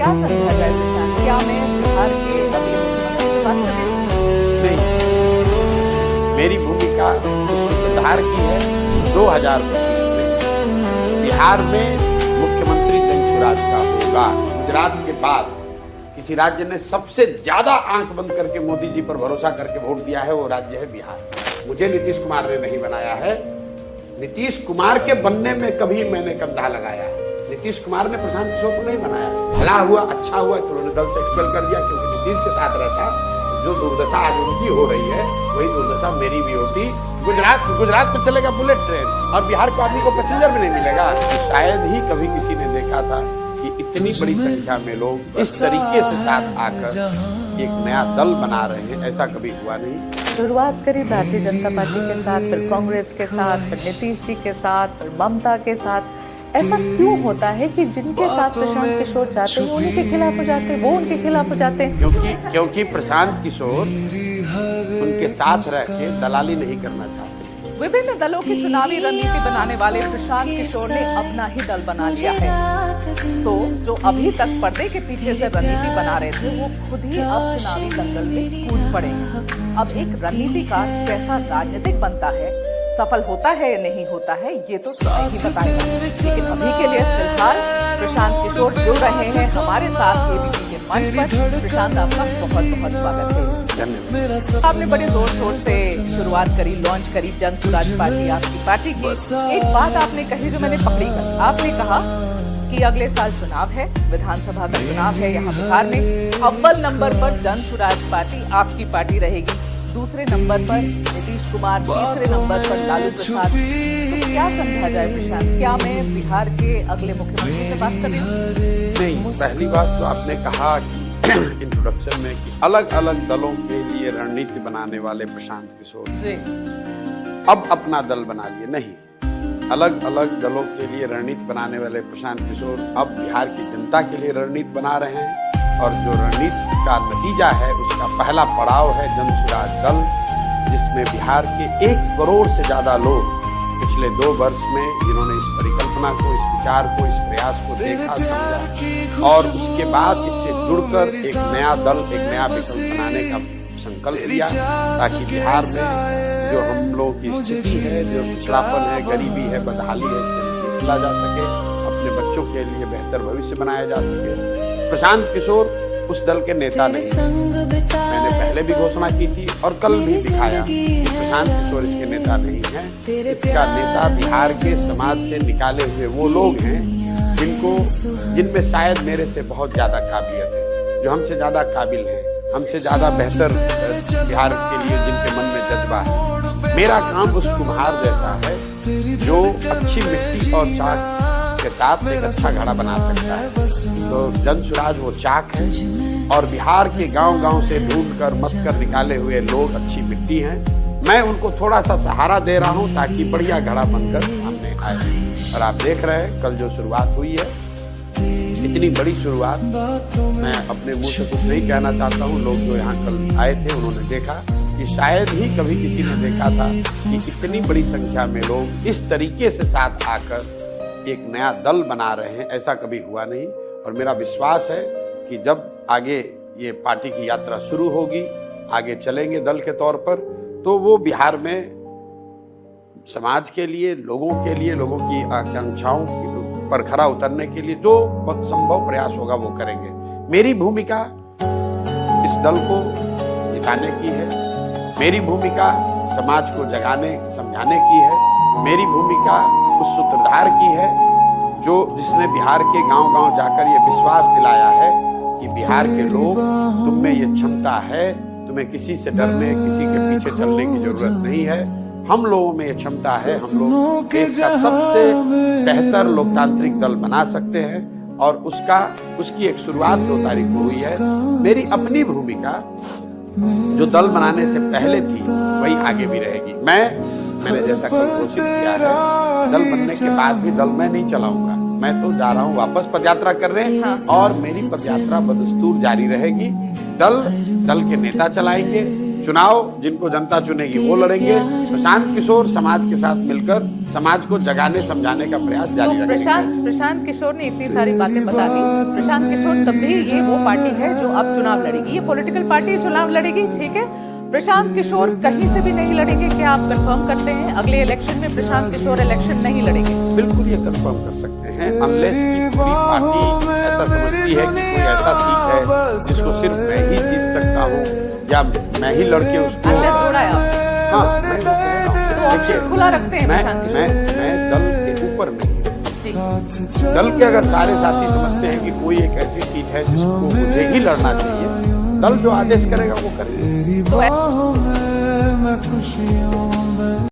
क्या समझा जाए प्रशांत? क्या मैं बिहार के अगले मुख्यमंत्री से बात कर रही हूँ? नहीं, मेरी भूमिका उस सूत्रधार की है 2025 में बिहार में मुख्यमंत्री जनसुराज का होगा। गुजरात के बाद किसी राज्य ने सबसे ज्यादा आंख बंद करके मोदी जी पर भरोसा करके वोट दिया है, वो राज्य है बिहार। मुझे नीतीश कुमार ने नहीं बनाया है। नीतीश कुमार के बनने में कभी मैंने कंधा लगाया है। नीतीश कुमार ने प्रशांत किशोर को नहीं बनाया। भला हुआ, अच्छा हुआ कि उन्होंने दल से एक्सपेल कर दिया, क्योंकि नीतीश के साथ रहता जो दुर्दशा आज उनकी हो रही है वही दुर्दशा मेरी भी होती। गुजरात में चलेगा बुलेट ट्रेन और बिहार को आदमी को पैसेंजर भी नहीं मिलेगा। तो शायद ही कभी किसी ने देखा था कि इतनी बड़ी संख्या में लोग इस तरीके से साथ आकर एक नया दल बना रहे हैं, ऐसा कभी हुआ नहीं। शुरुआत करी भारतीय जनता पार्टी के साथ, फिर कांग्रेस के साथ, फिर नीतीश जी के साथ, फिर ममता के साथ। ऐसा क्यों होता है कि जिनके साथ प्रशांत किशोर जाते हैं उनके खिलाफ हो जाते हैं, वो उनके खिलाफ हो जाते हैं? क्योंकि प्रशांत किशोर उनके साथ रह के दलाली नहीं करना चाहते। विभिन्न दलों की चुनावी रणनीति बनाने वाले प्रशांत किशोर ने अपना ही दल बना लिया है। तो जो अभी तक पर्दे के पीछे से रणनीति बना रहे थे, वो खुद ही अब चुनावी दंगल में कूद पड़े। अब एक रणनीतिकार कैसा राजनीतिक बनता है, सफल होता है या नहीं होता है, ये तो समय ही बताएगा। लेकिन अभी के लिए फिलहाल प्रशांत किशोर जुड़ रहे हैं हमारे साथ एबीपी के मंच पर। प्रशांत, आपका बहुत बहुत स्वागत है। आपने बड़े जोर शोर से शुरुआत करी, लॉन्च करी जनसुराज पार्टी, आपकी पार्टी की। एक बात आपने कही जो मैंने पकड़ी कर, आपने कहा कि अगले साल चुनाव है, विधानसभा का चुनाव है यहाँ बिहार में। अव्वल नंबर पर जनसुराज पार्टी आपकी पार्टी रहेगी, दूसरे नंबर पर नीतीश कुमार, तीसरे नंबर पर लालू प्रसाद। तो क्या समझा जाए प्रशांत? क्या मैं बिहार के अगले मुख्यमंत्री से बात कर रही हूँ? नहीं, पहली बात तो आपने कहा कि इंट्रोडक्शन में कि अलग अलग दलों के लिए रणनीति बनाने वाले प्रशांत किशोर जी अब अपना दल बना लिए। नहीं, अलग अलग दलों के लिए रणनीति बनाने वाले प्रशांत किशोर अब बिहार की जनता के लिए रणनीति बना रहे हैं। और जो रणनीति का नतीजा है उसका पहला पड़ाव है जनसुराज दल, जिसमें बिहार के 1 करोड़ से ज्यादा लोग पिछले 2 वर्ष में जिन्होंने इस परिकल्पना को, इस विचार को, इस प्रयास को देखा, समझा और उसके बाद इससे जुड़कर एक नया दल, एक नया विकल्प बनाने का संकल्प लिया, ताकि बिहार में जो हम लोगों की स्थिति है, जो पिछड़ापन है, गरीबी है, बदहाली है, इससे निकला जा सके, अपने बच्चों के लिए बेहतर भविष्य बनाया जा सके। प्रशांत किशोर उस दल के नेता नहीं। मैंने पहले भी घोषणा की थी और कल भी दिखाया कि प्रशांत किशोर इसके नेता नहीं है। इसका नेता बिहार के समाज से निकाले हुए वो लोग हैं जिनमें शायद मेरे से बहुत ज्यादा काबिलियत है, जो हमसे ज्यादा काबिल हैं, हमसे ज्यादा बेहतर बिहार के लिए जिनके मन में जज्बा है। मेरा काम उस कुम्हार जैसा है जो अच्छी मिट्टी और चाक के साथ एक अच्छा घड़ा बना सकता है। तो जनसुराज वो चाक है और बिहार के गांव-गांव से ढूंढ कर मत कर निकाले हुए लोग अच्छी मिट्टी हैं। मैं उनको थोड़ा सा सहारा दे रहा हूं ताकि बढ़िया घड़ा बनकर सामने आए। और आप देख रहे हैं कल जो शुरुआत हुई है, इतनी बड़ी शुरुआत, मैं अपने मुंह से कुछ नहीं कहना चाहता हूँ। लोग जो यहाँ कल आए थे उन्होंने देखा कि शायद ही कभी किसी ने देखा था कि इतनी बड़ी संख्या में लोग इस तरीके से साथ आकर एक नया दल बना रहे हैं, ऐसा कभी हुआ नहीं। और मेरा विश्वास है कि जब आगे ये पार्टी की यात्रा शुरू होगी, आगे चलेंगे दल के तौर पर, तो वो बिहार में समाज के लिए, लोगों की आकांक्षाओं पर खरा उतरने के लिए जो संभव प्रयास होगा वो करेंगे। मेरी भूमिका इस दल को जिताने की है, मेरी भूमिका समाज को जगाने, समझाने की है, मेरी भूमिका उस सूत्रधार की है जिसने बिहार के गांव-गांव जाकर ये विश्वास दिलाया है कि बिहार के लोग, तुम में ये क्षमता है, तुम्हें किसी से डरने, किसी के पीछे चलने की जरूरत नहीं है। हम लोगों में ये क्षमता है, हम लोग देश का सबसे बेहतर लोकतांत्रिक दल बना सकते हैं। और उसकी एक शुरुआत 2 तारीख को हुई है। मेरी अपनी भूमिका जो दल बनाने से पहले थी वही आगे भी रहेगी। मैंने जैसा कल घोषित किया है, दल बनने के बाद भी दल मैं नहीं चलाऊंगा। मैं तो जा रहा हूँ वापस पदयात्रा करने और मेरी पदयात्रा बदस्तूर जारी रहेगी। दल के नेता चलाएंगे, चुनाव जिनको जनता चुनेगी वो लड़ेंगे। प्रशांत किशोर समाज के साथ मिलकर समाज को जगाने समझाने का प्रयास जारी तो रखेंगे। प्रशांत किशोर ने इतनी सारी बातें बता दी। प्रशांत किशोर तब भी ये वो पार्टी है जो अब चुनाव लड़ेगी, ये पॉलिटिकल पार्टी चुनाव लड़ेगी, ठीक है। प्रशांत किशोर कहीं से भी नहीं लड़ेंगे, क्या आप कंफर्म करते हैं अगले इलेक्शन में प्रशांत किशोर इलेक्शन नहीं लड़ेंगे? बिल्कुल ये कंफर्म कर सकते हैं, अनलेस की पूरी पार्टी ऐसा समझती है कि कोई ऐसा सीट है जिसको सिर्फ मैं ही जीत सकता हूँ या मैं ही लड़के उसको। अनलेस जोड़ा है आप? हाँ, मैं वो कह रहा हूँ। तो ऑप्शन खुला रखते हैं प्रशांत किशोर? मैं दल के ऊपर नहीं, दल के अगर सारे साथी समझते हैं कि कोई एक ऐसी सीट है जिसको मुझे ही लड़ना चाहिए, दल जो आदेश करेगा वो करेगा। तो